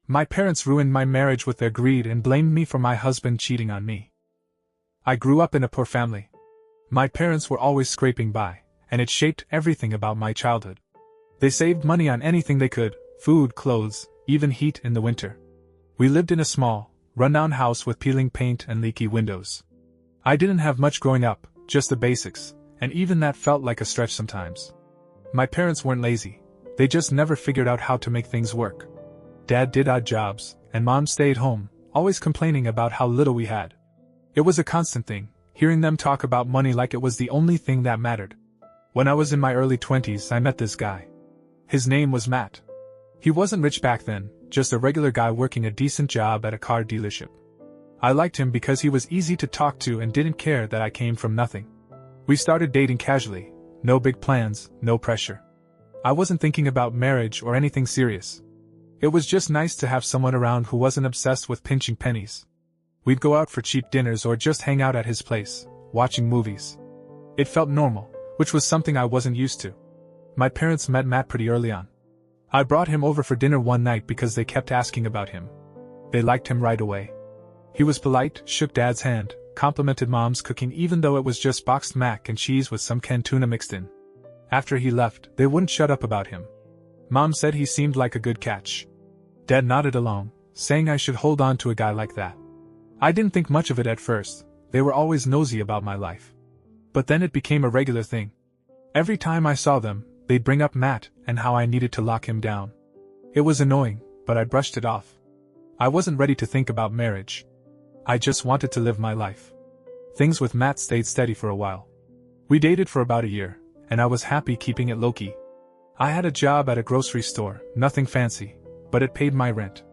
My parents ruined my marriage with their greed and blamed me for my husband cheating on me. I grew up in a poor family. My parents were always scraping by, and it shaped everything about my childhood. They saved money on anything they could: food, clothes, even heat in the winter. We lived in a small, run-down house with peeling paint and leaky windows. I didn't have much growing up, just the basics, and even that felt like a stretch sometimes. My parents weren't lazy, they just never figured out how to make things work. Dad did odd jobs, and Mom stayed home, always complaining about how little we had. It was a constant thing, hearing them talk about money like it was the only thing that mattered. When I was in my early 20s, I met this guy. His name was Matt. He wasn't rich back then, just a regular guy working a decent job at a car dealership. I liked him because he was easy to talk to and didn't care that I came from nothing. We started dating casually, no big plans, no pressure. I wasn't thinking about marriage or anything serious. It was just nice to have someone around who wasn't obsessed with pinching pennies. We'd go out for cheap dinners or just hang out at his place, watching movies. It felt normal, which was something I wasn't used to. My parents met Matt pretty early on. I brought him over for dinner one night because they kept asking about him. They liked him right away. He was polite, shook Dad's hand, complimented Mom's cooking even though it was just boxed mac and cheese with some canned tuna mixed in. After he left, they wouldn't shut up about him. Mom said he seemed like a good catch. Dad nodded along, saying I should hold on to a guy like that. I didn't think much of it at first, they were always nosy about my life. But then it became a regular thing. Every time I saw them, they'd bring up Matt and how I needed to lock him down. It was annoying, but I brushed it off. I wasn't ready to think about marriage. I just wanted to live my life. Things with Matt stayed steady for a while. We dated for about a year, and I was happy keeping it low-key. I had a job at a grocery store, nothing fancy, but it paid my rent.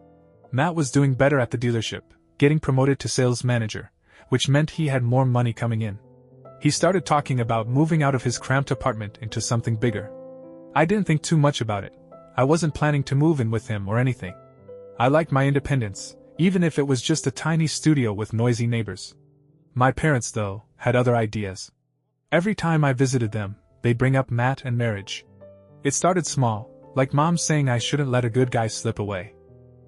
Matt was doing better at the dealership, getting promoted to sales manager, which meant he had more money coming in. He started talking about moving out of his cramped apartment into something bigger. I didn't think too much about it. I wasn't planning to move in with him or anything. I liked my independence, even if it was just a tiny studio with noisy neighbors. My parents, though, had other ideas. Every time I visited them, they'd bring up Matt and marriage. It started small, like Mom saying I shouldn't let a good guy slip away.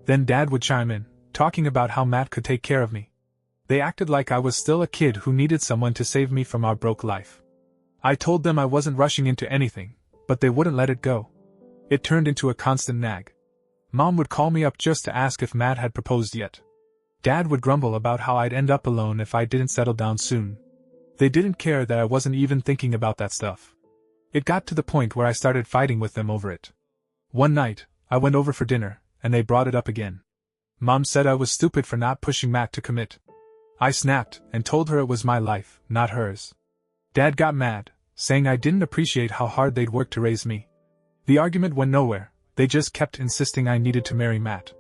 Then Dad would chime in, talking about how Matt could take care of me. They acted like I was still a kid who needed someone to save me from our broke life. I told them I wasn't rushing into anything, but they wouldn't let it go. It turned into a constant nag. Mom would call me up just to ask if Matt had proposed yet. Dad would grumble about how I'd end up alone if I didn't settle down soon. They didn't care that I wasn't even thinking about that stuff. It got to the point where I started fighting with them over it. One night, I went over for dinner, and they brought it up again. Mom said I was stupid for not pushing Matt to commit. I snapped and told her it was my life, not hers. Dad got mad, saying I didn't appreciate how hard they'd worked to raise me. The argument went nowhere, they just kept insisting I needed to marry Matt.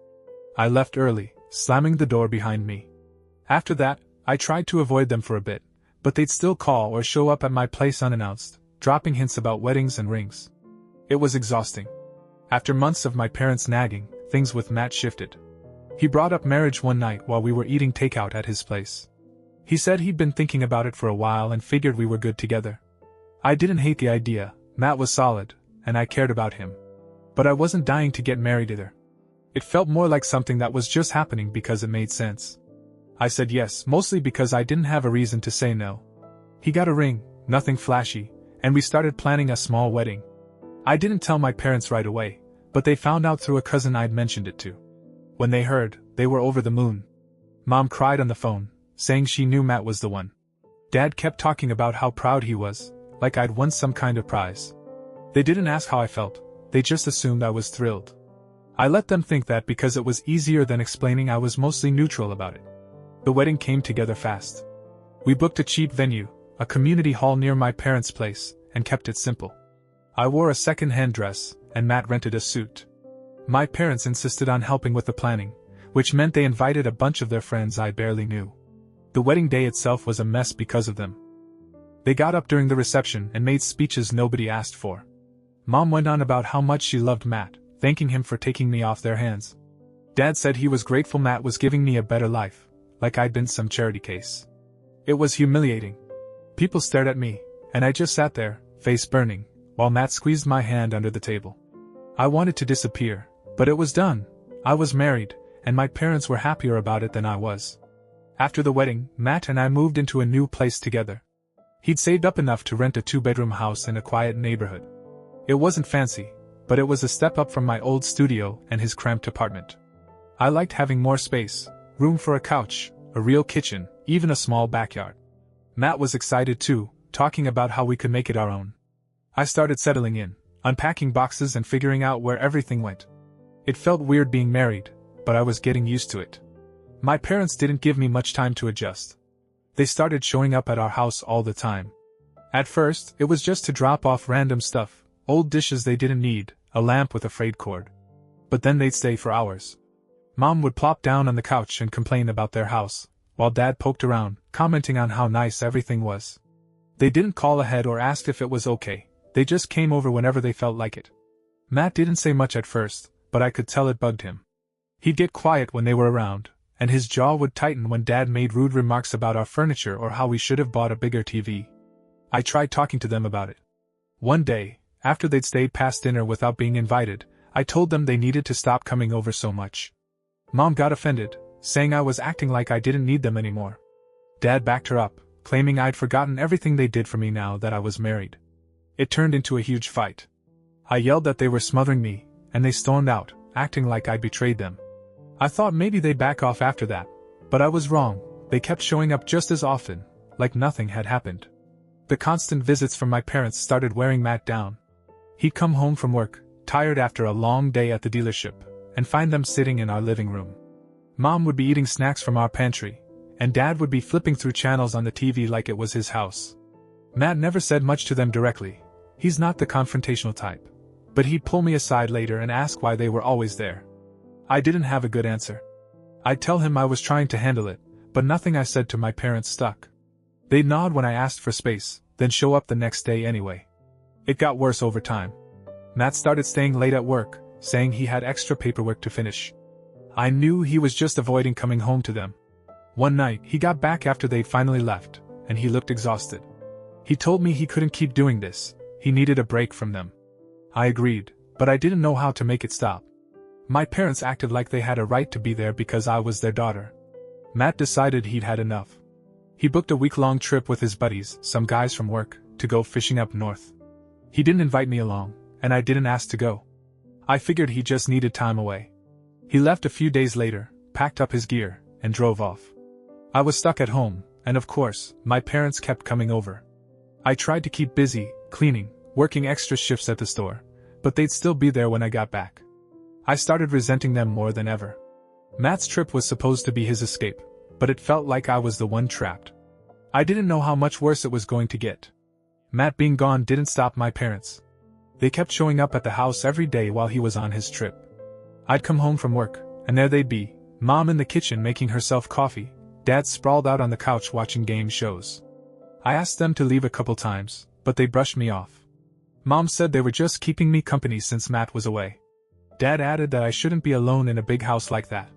I left early, slamming the door behind me. After that, I tried to avoid them for a bit, but they'd still call or show up at my place unannounced, dropping hints about weddings and rings. It was exhausting. After months of my parents nagging, things with Matt shifted. He brought up marriage one night while we were eating takeout at his place. He said he'd been thinking about it for a while and figured we were good together. I didn't hate the idea, Matt was solid, and I cared about him. But I wasn't dying to get married either. It felt more like something that was just happening because it made sense. I said yes, mostly because I didn't have a reason to say no. He got a ring, nothing flashy, and we started planning a small wedding. I didn't tell my parents right away, but they found out through a cousin I'd mentioned it to. When they heard, they were over the moon. Mom cried on the phone, saying she knew Matt was the one. Dad kept talking about how proud he was, like I'd won some kind of prize. They didn't ask how I felt, they just assumed I was thrilled. I let them think that because it was easier than explaining I was mostly neutral about it. The wedding came together fast. We booked a cheap venue, a community hall near my parents' place, and kept it simple. I wore a second-hand dress, and Matt rented a suit. My parents insisted on helping with the planning, which meant they invited a bunch of their friends I barely knew. The wedding day itself was a mess because of them. They got up during the reception and made speeches nobody asked for. Mom went on about how much she loved Matt, thanking him for taking me off their hands. Dad said he was grateful Matt was giving me a better life, like I'd been some charity case. It was humiliating. People stared at me, and I just sat there, face burning, while Matt squeezed my hand under the table. I wanted to disappear, but it was done. I was married, and my parents were happier about it than I was. After the wedding, Matt and I moved into a new place together. He'd saved up enough to rent a 2-bedroom house in a quiet neighborhood. It wasn't fancy, but it was a step up from my old studio and his cramped apartment. I liked having more space, room for a couch, a real kitchen, even a small backyard. Matt was excited too, talking about how we could make it our own. I started settling in, unpacking boxes and figuring out where everything went. It felt weird being married, but I was getting used to it. My parents didn't give me much time to adjust. They started showing up at our house all the time. At first, it was just to drop off random stuff, old dishes they didn't need, a lamp with a frayed cord. But then they'd stay for hours. Mom would plop down on the couch and complain about their house, while Dad poked around, commenting on how nice everything was. They didn't call ahead or ask if it was okay, they just came over whenever they felt like it. Matt didn't say much at first, but I could tell it bugged him. He'd get quiet when they were around, and his jaw would tighten when Dad made rude remarks about our furniture or how we should have bought a bigger TV. I tried talking to them about it. One day, after they'd stayed past dinner without being invited, I told them they needed to stop coming over so much. Mom got offended, saying I was acting like I didn't need them anymore. Dad backed her up, claiming I'd forgotten everything they did for me now that I was married. It turned into a huge fight. I yelled that they were smothering me, and they stormed out, acting like I betrayed them. I thought maybe they'd back off after that, but I was wrong. They kept showing up just as often, like nothing had happened. The constant visits from my parents started wearing Matt down. He'd come home from work, tired after a long day at the dealership, and find them sitting in our living room. Mom would be eating snacks from our pantry, and Dad would be flipping through channels on the TV like it was his house. Matt never said much to them directly. He's not the confrontational type. But he'd pull me aside later and ask why they were always there. I didn't have a good answer. I'd tell him I was trying to handle it, but nothing I said to my parents stuck. They'd nod when I asked for space, then show up the next day anyway. It got worse over time. Matt started staying late at work, saying he had extra paperwork to finish. I knew he was just avoiding coming home to them. One night, he got back after they'd finally left, and he looked exhausted. He told me he couldn't keep doing this, he needed a break from them. I agreed, but I didn't know how to make it stop. My parents acted like they had a right to be there because I was their daughter. Matt decided he'd had enough. He booked a week-long trip with his buddies, some guys from work, to go fishing up north. He didn't invite me along, and I didn't ask to go. I figured he just needed time away. He left a few days later, packed up his gear, and drove off. I was stuck at home, and of course, my parents kept coming over. I tried to keep busy, cleaning, working extra shifts at the store, but they'd still be there when I got back. I started resenting them more than ever. Matt's trip was supposed to be his escape, but it felt like I was the one trapped. I didn't know how much worse it was going to get. Matt being gone didn't stop my parents. They kept showing up at the house every day while he was on his trip. I'd come home from work, and there they'd be, Mom in the kitchen making herself coffee, Dad sprawled out on the couch watching game shows. I asked them to leave a couple times, but they brushed me off. Mom said they were just keeping me company since Matt was away. Dad added that I shouldn't be alone in a big house like that.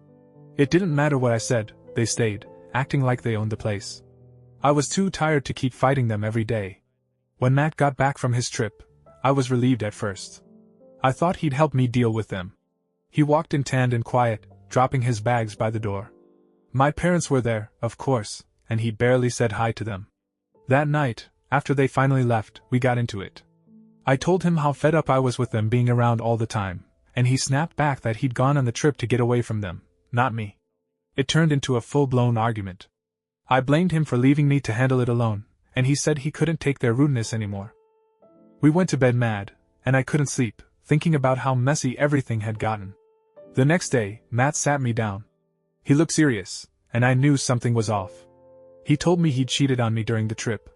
It didn't matter what I said, they stayed, acting like they owned the place. I was too tired to keep fighting them every day. When Matt got back from his trip, I was relieved at first. I thought he'd help me deal with them. He walked in tanned and quiet, dropping his bags by the door. My parents were there, of course, and he barely said hi to them. That night, after they finally left, we got into it. I told him how fed up I was with them being around all the time, and he snapped back that he'd gone on the trip to get away from them, not me. It turned into a full-blown argument. I blamed him for leaving me to handle it alone, and he said he couldn't take their rudeness anymore. We went to bed mad, and I couldn't sleep, thinking about how messy everything had gotten. The next day, Matt sat me down. He looked serious, and I knew something was off. He told me he'd cheated on me during the trip.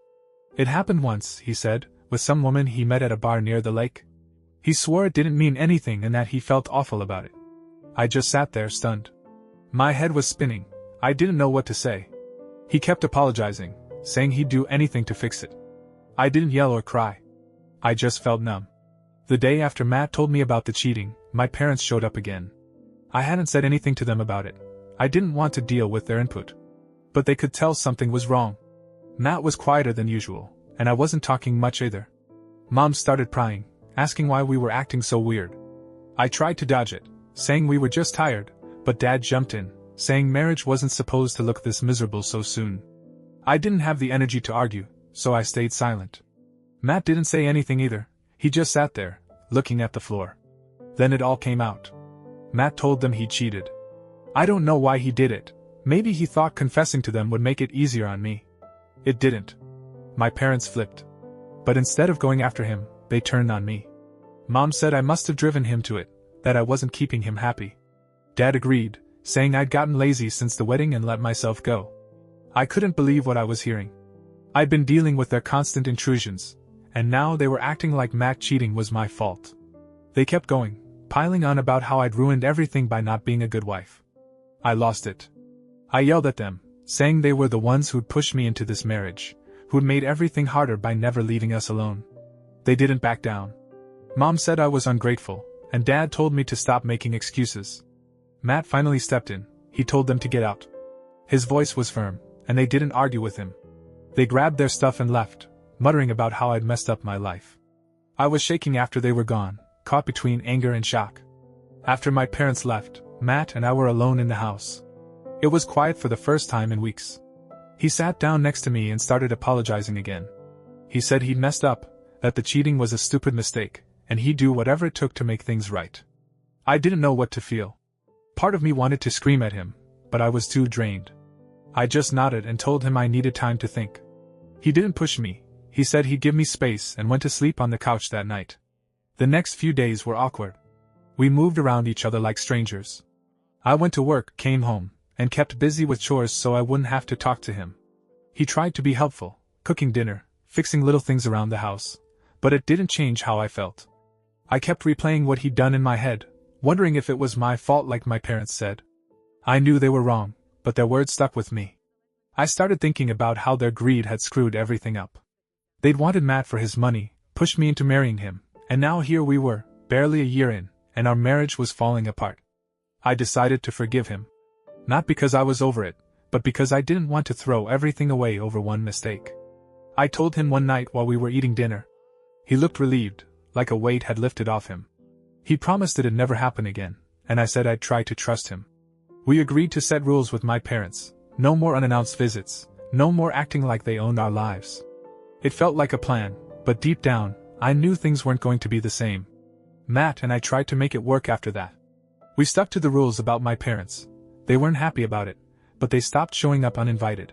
It happened once, he said, with some woman he met at a bar near the lake. He swore it didn't mean anything and that he felt awful about it. I just sat there stunned. My head was spinning. I didn't know what to say. He kept apologizing, saying he'd do anything to fix it. I didn't yell or cry. I just felt numb. The day after Matt told me about the cheating, my parents showed up again. I hadn't said anything to them about it. I didn't want to deal with their input. But they could tell something was wrong. Matt was quieter than usual, and I wasn't talking much either. Mom started prying, asking why we were acting so weird. I tried to dodge it, saying we were just tired, but Dad jumped in, saying marriage wasn't supposed to look this miserable so soon. I didn't have the energy to argue, so I stayed silent. Matt didn't say anything either, he just sat there, looking at the floor. Then it all came out. Matt told them he cheated. I don't know why he did it, maybe he thought confessing to them would make it easier on me. It didn't. My parents flipped. But instead of going after him, they turned on me. Mom said I must have driven him to it, that I wasn't keeping him happy. Dad agreed, saying I'd gotten lazy since the wedding and let myself go. I couldn't believe what I was hearing. I'd been dealing with their constant intrusions, and now they were acting like Matt cheating was my fault. They kept going, piling on about how I'd ruined everything by not being a good wife. I lost it. I yelled at them, saying they were the ones who'd pushed me into this marriage, who'd made everything harder by never leaving us alone. They didn't back down. Mom said I was ungrateful, and Dad told me to stop making excuses. Matt finally stepped in, he told them to get out. His voice was firm, and they didn't argue with him. They grabbed their stuff and left, muttering about how I'd messed up my life. I was shaking after they were gone, caught between anger and shock. After my parents left, Matt and I were alone in the house. It was quiet for the first time in weeks. He sat down next to me and started apologizing again. He said he'd messed up, that the cheating was a stupid mistake, and he'd do whatever it took to make things right. I didn't know what to feel. Part of me wanted to scream at him, but I was too drained. I just nodded and told him I needed time to think. He didn't push me, he said he'd give me space and went to sleep on the couch that night. The next few days were awkward. We moved around each other like strangers. I went to work, came home, and kept busy with chores so I wouldn't have to talk to him. He tried to be helpful, cooking dinner, fixing little things around the house, but it didn't change how I felt. I kept replaying what he'd done in my head, wondering if it was my fault like my parents said. I knew they were wrong, but their words stuck with me. I started thinking about how their greed had screwed everything up. They'd wanted Matt for his money, pushed me into marrying him, and now here we were, barely a year in, and our marriage was falling apart. I decided to forgive him. Not because I was over it, but because I didn't want to throw everything away over one mistake. I told him one night while we were eating dinner. He looked relieved, like a weight had lifted off him. He promised it'd never happen again, and I said I'd try to trust him. We agreed to set rules with my parents, no more unannounced visits, no more acting like they owned our lives. It felt like a plan, but deep down, I knew things weren't going to be the same. Matt and I tried to make it work after that. We stuck to the rules about my parents. They weren't happy about it, but they stopped showing up uninvited.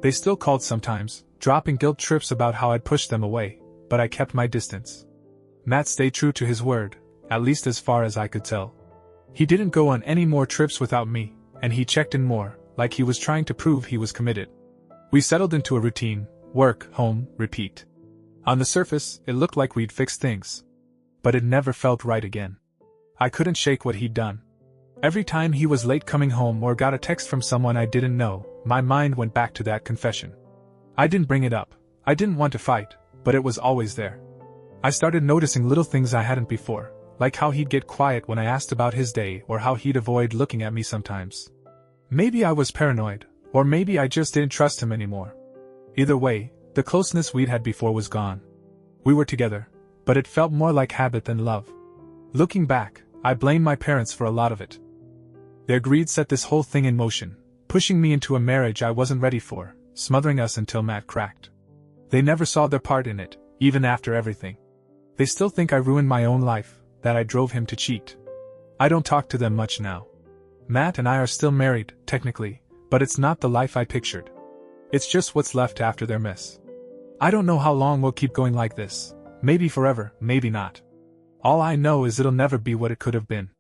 They still called sometimes, dropping guilt trips about how I'd pushed them away, but I kept my distance. Matt stayed true to his word, at least as far as I could tell. He didn't go on any more trips without me, and he checked in more, like he was trying to prove he was committed. We settled into a routine, work, home, repeat. On the surface, it looked like we'd fixed things. But it never felt right again. I couldn't shake what he'd done. Every time he was late coming home or got a text from someone I didn't know, my mind went back to that confession. I didn't bring it up. I didn't want to fight, but it was always there. I started noticing little things I hadn't before, like how he'd get quiet when I asked about his day or how he'd avoid looking at me sometimes. Maybe I was paranoid, or maybe I just didn't trust him anymore. Either way, the closeness we'd had before was gone. We were together, but it felt more like habit than love. Looking back, I blame my parents for a lot of it. Their greed set this whole thing in motion, pushing me into a marriage I wasn't ready for, smothering us until Matt cracked. They never saw their part in it, even after everything. They still think I ruined my own life, that I drove him to cheat. I don't talk to them much now. Matt and I are still married, technically, but it's not the life I pictured. It's just what's left after their mess. I don't know how long we'll keep going like this. Maybe forever, maybe not. All I know is it'll never be what it could have been.